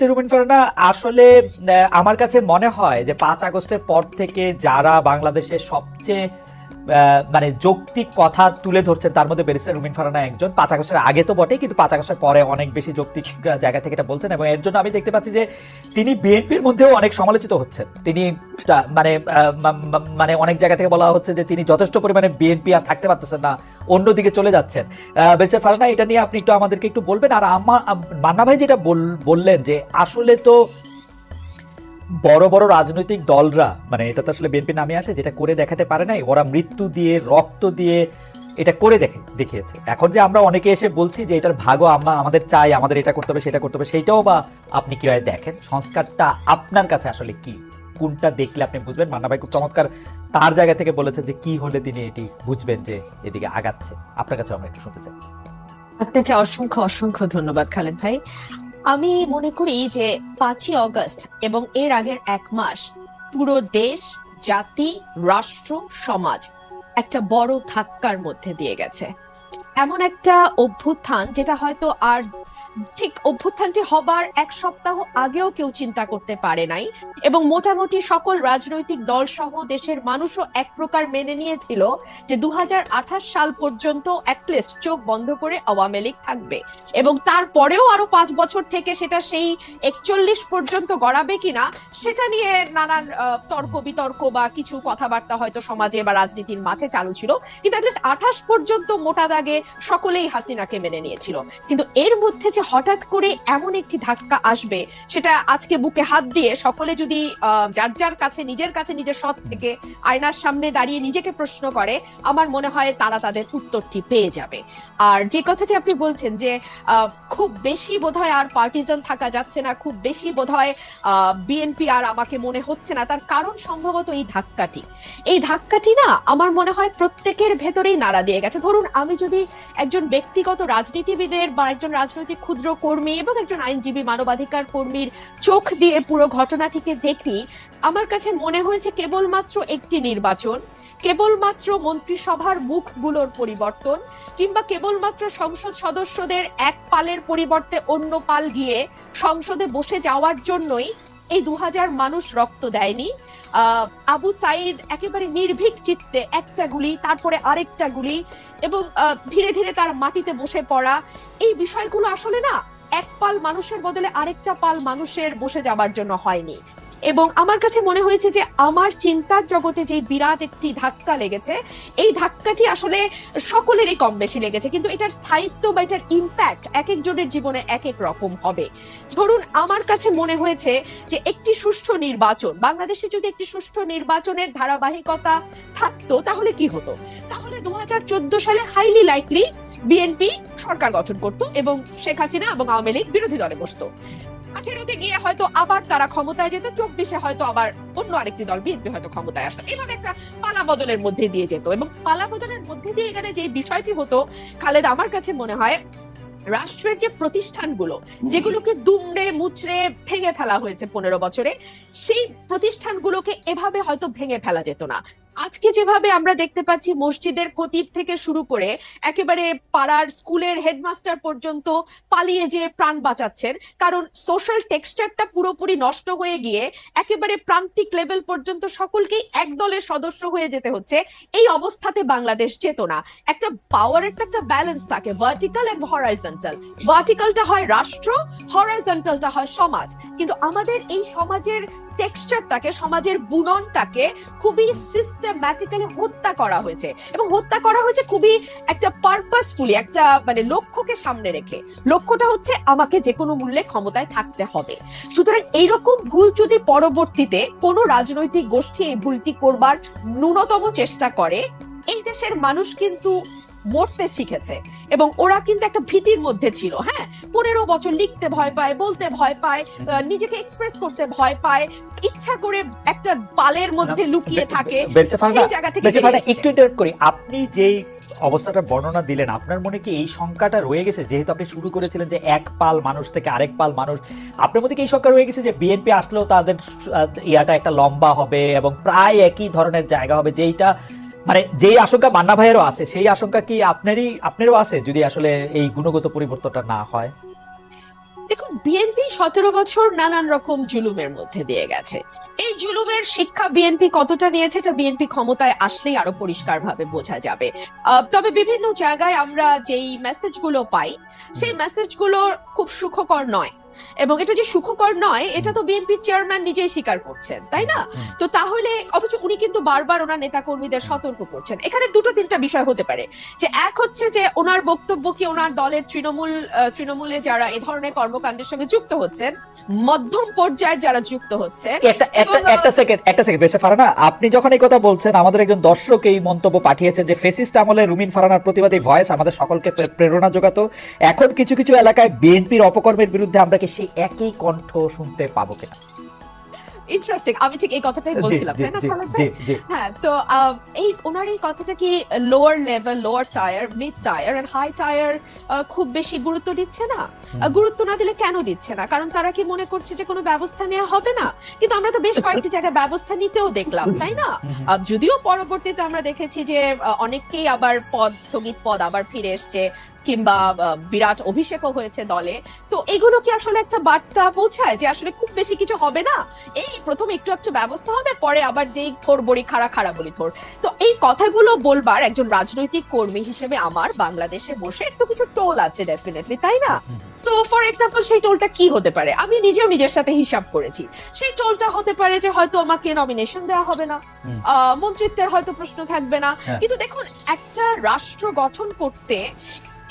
রুমিন ফারহানা, আসলে আমার কাছে মনে হয় যে 5 আগস্টের পর থেকে যারা বাংলাদেশের সবচেয়ে মানে যৌক্তিক কথা তুলে ধরছেন তার মধ্যে ব্যারিস্টার রুমিন ফারহানা একজন। 5 আগস্টের আগে তো বটে, কিন্তু 5 আগস্টের পরে অনেক বেশি যৌক্তিক জায়গা থেকে এটা বলছেন, এবং এর জন্য আমি দেখতে পাচ্ছি যে তিনি বিএনপির মধ্যেও অনেক সমালোচিত হচ্ছেন। তিনি মানে মানে অনেক জায়গা থেকে বলা হচ্ছে যে তিনি যথেষ্ট পরিমাণে বিএনপি আর থাকতে পারতেছেন না, অন্যদিকে চলে যাচ্ছেন। ব্যারিস্টার ফারহানা, এটা নিয়ে আপনি একটু আমাদেরকে একটু বলবেন। আর আমার মান্না ভাই যেটা বললেন যে আসলে তো বড় বড় রাজনৈতিক দলরা, মানে এটা তো আসলে বিএনপি নামে আসে, যেটা করে দেখাতে পারে নাই, ওরা মৃত্যু দিয়ে রক্ত দিয়ে এটা করে দেখিয়েছে। এখন যে আমরা অনেকে এসে বলছি যে এটার ভাগও আমাদের চাই, আমাদের এটা করতে হবে সেটা করতে হবে, সেইটাও বা আপনি কিভাবে দেখেন? সংস্কারটা আপনার কাছে আসলে কি, কোনটা দেখলে আপনি বুঝবেন? মান্না ভাই খুব চমৎকার তার জায়গা থেকে বলেছেন যে কি হলে তিনি এটি বুঝবেন যে এদিকে আগাচ্ছে। আপনার কাছে আমরা একটু শুনতে চাই। আপনাকে অসংখ্য অসংখ্য ধন্যবাদ খালেদ ভাই। আমি মনে করি যে 5ই অগস্ট এবং এর আগের 1 মাস পুরো দেশ, জাতি, রাষ্ট্র, সমাজ একটা বড় ধাক্কার মধ্যে দিয়ে গেছে। এমন একটা অভ্যুত্থান যেটা হয়তো আর ঠিক অভ্যুত্থানটি হবার 1 সপ্তাহ আগেও কেউ চিন্তা করতে পারে নাই, এবং মোটামুটি সকল রাজনৈতিক দল সহ দেশের মানুষও এক প্রকার মেনে নিয়েছিল যে 2028 সাল পর্যন্ত অ্যাটলিস্ট চোখ বন্ধ করে আওয়ামী লীগ থাকবে, এবং তারপরেও আরো 5 বছর থেকে সেটা সেই 41 পর্যন্ত গড়াবে কিনা সেটা নিয়ে নানান তর্ক বিতর্ক বা কিছু কথাবার্তা হয়তো সমাজে বা রাজনীতির মাঠে চালু ছিল, কিন্তু অ্যাটলিস্ট 28 পর্যন্ত মোটা দাগে সকলেই হাসিনাকে মেনে নিয়েছিল। কিন্তু এর মধ্যে যে হঠাৎ করে এমন একটি ধাক্কা আসবে, সেটা আজকে বুকে হাত দিয়ে সকলে যদি যার যার কাছে নিজের সৎ থেকে আয়নার সামনে দাঁড়িয়ে নিজেকে প্রশ্ন করে, আমার মনে হয় তারা তাদের উত্তরটি পেয়ে যাবে। আর যে কথাটি আপনি বলছেন যে খুব বেশি বোধহয় আর পার্টিজান থাকা যাচ্ছে না, খুব বেশি বোধহয় বিএনপি আর আমাকে মনে হচ্ছে না, তার কারণ সম্ভবত এই ধাক্কাটি না আমার মনে হয় প্রত্যেকের ভেতরেই নাড়া দিয়ে গেছে। ধরুন, আমি যদি একজন ব্যক্তিগত রাজনীতিবিদের বা একজন রাজনৈতিক ক্ষুদ্র কর্মী এবং একজন আইনজীবী মানবাধিকার কর্মীর চোখ দিয়ে পুরো ঘটনাটিকে দেখি, আমার কাছে মনে হয়েছে কেবলমাত্র একটি নির্বাচন, কেবলমাত্র মন্ত্রিসভার মুখগুলোর পরিবর্তন, কিংবা কেবলমাত্র সংসদ সদস্যদের এক পালের পরিবর্তে অন্য পাল গিয়ে সংসদে বসে যাওয়ার জন্যই এই 2000 মানুষ রক্ত দেয়নি। আবু সাইদ একেবারে নির্ভীক চিত্তে একটা গুলি, তারপরে আরেকটা গুলি, এবং ধীরে ধীরে তার মাটিতে বসে পড়া, এই বিষয়গুলো আসলে না এক পাল মানুষের বদলে আরেকটা পাল মানুষের বসে যাবার জন্য হয়নি। এবং আমার কাছে মনে হয়েছে যে আমার চিন্তার জগতে যে বিরাট একটি ধাক্কা লেগেছে, এই ধাক্কাটি আসলে সকলেরই কম বেশি লেগেছে, কিন্তু এটার স্থায়িত্ব বা এটার ইম্প্যাক্ট এক একজনের জীবনে এক এক রকম হবে। ধরুন, আমার কাছে মনে হয়েছে যে একটি সুষ্ঠু নির্বাচন, বাংলাদেশে যদি একটি সুষ্ঠু নির্বাচনের ধারাবাহিকতা থাকতো তাহলে কি হতো? তাহলে 2014 সালে হাইলি লাইকলি বিএনপি সরকার গঠন করত এবং শেখ হাসিনা এবং আওয়ামী লীগ বিরোধী দলে বসতো। 18-তে গিয়ে হয়তো আবার তারা ক্ষমতায় যেত, 24-এ হয়তো আবার অন্য আরেকটি দল বিএনপি হয়তো ক্ষমতায় আসতো। এভাবে একটা পালা বদলের মধ্যে দিয়ে যেত, এবং পালা বদলের মধ্যে দিয়ে এখানে যে বিষয়টি হতো খালেদ, আমার কাছে মনে হয় রাষ্ট্রের যে প্রতিষ্ঠানগুলো যেগুলোকে দুমড়ে মুচড়ে ভেঙে ফেলা হয়েছে 15 বছরে, সেই প্রতিষ্ঠানগুলোকে এভাবে হয়তো ভেঙে ফেলা যেত না। আজকে যেভাবে আমরা দেখতে পাচ্ছি মসজিদের খতিব থেকে শুরু করে একেবারে পাড়ার স্কুলের হেডমাস্টার পর্যন্ত পালিয়ে যে প্রাণ বাঁচাচ্ছেন, কারণ সোশ্যাল টেক্সচারটা পুরোপুরি নষ্ট হয়ে গিয়ে একেবারে প্রান্তিক লেভেল পর্যন্ত সকলকেই এক দলের সদস্য হয়ে যেতে হচ্ছে। এই অবস্থাতে বাংলাদেশ যেত না। একটা পাওয়ারের একটা ব্যালেন্স থাকে, ভার্টিক্যাল এন্ড হরাইজন্টাল। ভার্টিক্যালটা হয় রাষ্ট্র, হরাইজন্টালটা হয় সমাজ। কিন্তু আমাদের এই সমাজের টেক্সচারটাকে, সমাজের বুননটাকে খুবই সিস্টেম্যাটিক্যালি হত্যা করা হয়েছে, এবং হত্যা করা হয়েছে খুবই একটা পারপাসফুলি, একটা মানে লক্ষ্যকে সামনে রেখে। লক্ষ্যটা হচ্ছে আমাকে যে কোনো মূল্যে ক্ষমতায় থাকতে হবে। সুতরাং এইরকম ভুল যদি পরবর্তীতে কোনো রাজনৈতিক গোষ্ঠী এই ভুলটি করবার ন্যূনতম চেষ্টা করে, এই দেশের মানুষ কিন্তু মরতে শিখেছে, এবং ওরা কিন্তু একটা ভীতির মধ্যে ছিল। হ্যাঁ, 15 বছর লিখতে ভয় পায়, বলতে ভয় পায়, নিজেকে এক্সপ্রেস করতে ভয় পায়, ইচ্ছা করে একটা পালের মধ্যে লুকিয়ে থাকে। সেই জায়গা থেকে একটু ইন্টারাপ্ট করি, আপনি যেই অবস্থাটা বর্ণনা দিলেন, আপনার মনে কি এই সংখ্যাটা রয়ে গেছে? যেহেতু আপনি শুরু করেছিলেন যে এক পাল মানুষ থেকে আরেক পাল মানুষ, আপনার মধ্যে কি এই সংখ্যা রয়ে গেছে যে বিএনপি আসলেও তাদের ইয়াটা একটা লম্বা হবে এবং প্রায় একই ধরনের জায়গা হবে, যেইটা মানে যেই আশঙ্কা মান্না ভাইয়েরও আছে, সেই আশঙ্কা কি আপনারও আছে যদি আসলে এই গুণগত পরিবর্তনটা না হয়? দেখুন, বিএনপি 17 বছর নানান রকম জুলুমের মধ্যে দিয়ে গেছে। এই জুলুমের শিক্ষা বিএনপি কতটা নিয়েছে এটা বিএনপি ক্ষমতায় আসলেই আরো পরিষ্কারভাবে বোঝা যাবে। তবে বিভিন্ন জায়গায় আমরা যেই মেসেজগুলো পাই সেই মেসেজগুলো খুব সুখকর নয়, এবং এটা যে সুখকর নয় এটা তো বিএনপির চেয়ারম্যান নিজেই স্বীকার করছেন, তাই না? তো তাহলে অথচ উনি কিন্তু বারবার ওনার নেতা কর্মীদের সতর্ক করছেন। এখানে দুটো তিনটা বিষয় হতে পারে, যে এক হচ্ছে যে ওনার বক্তব্য কি ওনার দলের তৃণমূলে যারা এ ধরনের কর্মকাণ্ডের সঙ্গে যুক্ত হচ্ছেন, মধ্যম পর্যায়ের যারা যুক্ত হচ্ছে। একটা সেকেন্ড বেশে ফারানা, আপনি যখন এই কথা বলছেন, আমাদের একজন দর্শক এই মন্তব্য পাঠিয়েছেন যে ফেসিস্ট আমলে রুমিন ফারানার প্রতিবাদী ভয়েস আমাদের সকলকে প্রেরণা যোগাতো, এখন কিছু কিছু এলাকায় বিএনপির অপকর্মের বিরুদ্ধে আমরা কি সেই একই কণ্ঠ শুনতে পাবো কিনা? ইন্টারেস্টিং, আমি ঠিক এই কথাটাই বলছিলাম, তাই না খালেদ ভাই? হ্যাঁ, তো এই ওনার এই কথাটা কি lower level, lower tier, mid tier and high tier খুব বেশি গুরুত্ব দিচ্ছে না? গুরুত্ব না দিলে কেন দিচ্ছে না? কারণ তারা কি মনে করছে যে কোনো ব্যবস্থা নেওয়া হবে না? কিন্তু আমরা তো বেশ কয়েকটি জায়গায় ব্যবস্থা নিতেও দেখলাম, তাই না? যদিও পরবর্তীতে আমরা দেখেছি যে অনেককেই আবার স্থগিত পদ আবার ফিরে এসছে, কিংবা বিরাট অভিষেকও হয়েছে দলে। তো এগুলো কি আসলে একটা বার্তা পৌঁছায় যে আসলে খুব বেশি কিছু হবে না, এই প্রথম একটু একটু ব্যবস্থা হবে, পরে আবার যেই থোর বড়ি খাড়া বলি থোর? তো এই কথাগুলো বলবার একজন রাজনৈতিক কর্মী হিসেবে আমার বাংলাদেশে বসে একটু কিছু টোল আছে ডেফিনেটলি, তাই না? সো ফর এক্সাম্পল, সেই টোলটা কি হতে পারে? আমি নিজেও নিজের সাথে হিসাব করেছি। সেই টোলটা হতে পারে যে হয়তো আমাকে নমিনেশন দেওয়া হবে না, মন্ত্রিত্বের হয়তো প্রশ্ন থাকবে না। কিন্তু দেখুন, একটা রাষ্ট্র গঠন করতে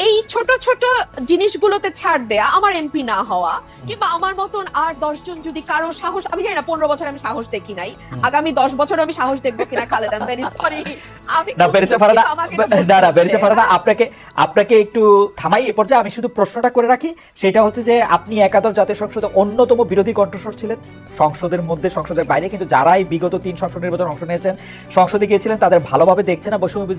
এই ছোট ছোট জিনিসগুলোতে ছাড় দেয়া, আমার এমপি না হওয়া, কিংবা আমার মতন আর 10 জন যদি কারো সাহস, আমি জানি না 15 বছর আমি সাহস দেখি নাই, আগামী 10 বছর আমি সাহস দেখবো কিনা Khaled, I am very sorry. আমি না বেরেসে ফারানা, আপনাকে একটু থামাই এই পর্যায়ে। আমি শুধু প্রশ্নটা করে রাখি, সেটা হচ্ছে যে আপনি একাদশ জাতীয় সংসদে অন্যতম বিরোধী কণ্ঠস্বর ছিলেন, সংসদের মধ্যে সংসদের বাইরে, কিন্তু যারাই বিগত 3 সংসদ নির্বাচন অংশ নিয়েছেন, সংসদে গিয়েছিলেন, তাদের ভালোভাবে দেখছে না বৈষম্য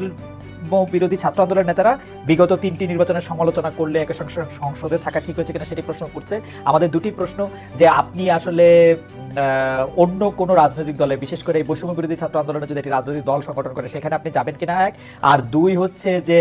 বিরোধী ছাত্র আন্দোলনের নেতারা বিগত 3টি নির্বাচনের সমালোচনা করলে একে সংসদে থাকা ঠিক হয়েছে কিনা সেটি প্রশ্ন করছে। আমাদের দুটি প্রশ্ন, যে আপনি আসলে অন্য কোনো রাজনৈতিক দলে, বিশেষ করে এই বৈষম্য বিরোধী ছাত্র আন্দোলনে যদি একটি রাজনৈতিক দল সংগঠন করে সেখানে আপনি যাবেন কিনা, এক। আর দুই হচ্ছে যে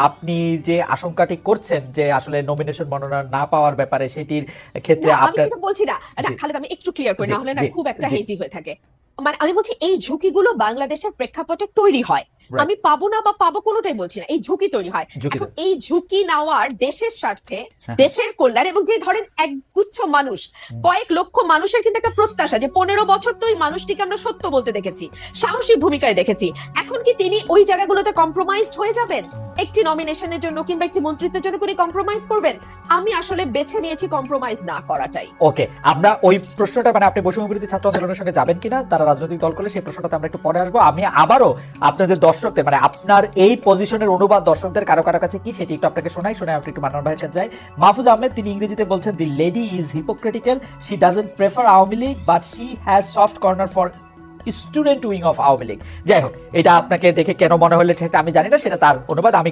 আপনি যে আশঙ্কাটি করছেন যে আসলে নমিনেশন মনোনয়ন না পাওয়ার ব্যাপারে, সেটির ক্ষেত্রে আমি সেটা বলছি না খালেদ, আমি একটু ক্লিয়ার করি, না হলে না খুব একটা হেজি হয়ে থাকে। মানে আমি বলছি এই ঝুঁকিগুলো বাংলাদেশের প্রেক্ষাপটে তৈরি হয়, আমি পাবো না বা পাবো কোনোটাই বলছি না, এই ঝুঁকি তৈরি হয়। এখন এই ঝুঁকি নেওয়ার দেশের স্বার্থে, দেশের কল্যাণ, এবং যে ধরেন একগুচ্ছ মানুষ, কয়েক লক্ষ মানুষের কিন্তু একটা প্রত্যাশা যে 15 বছর তো এই মানুষটিকে আমরা সত্য বলতে দেখেছি, সাহসী ভূমিকায় দেখেছি, এখন কি তিনি ওই জায়গাগুলোতে কম্প্রোমাইজড হয়ে যাবেন? একটি নমিনেশনের জন্য কিংবা একটি মন্ত্রিত্বের জন্য তিনি কম্প্রোমাইজ করবেন? আমি আসলে বেছে নিয়েছি কম্প্রোমাইজ না করাটাই। ওকে, আমরা ওই প্রশ্নটা, মানে আপনি বৈষম্য বিরোধী ছাত্র আন্দোলনের সঙ্গে যাবেন কিনা তারা রাজনৈতিক দল করলে, সেই প্রশ্নটাতে আমরা একটু পরে আসবো। আমি আবারও আপনাদের দর্শকদের, মানে আপনার এই পজিশনের অনুবাদ দর্শকদের কারো কাছে কি সেটি একটু আপনাকে শোনাই, আপনি একটু মান্নান ভাইয়ের কাছে যাই। মাহফুজ আহমেদ, তিনি ইংরেজিতে বলছেন, the lady is hypocritical, she doesn't prefer Awami League but she has soft corner for student wing of Awami League. যাই হোক, এটা আপনাকে দেখে কেন মনে হলো সেটা আমি জানি না, সেটা তার অনুবাদ। আমি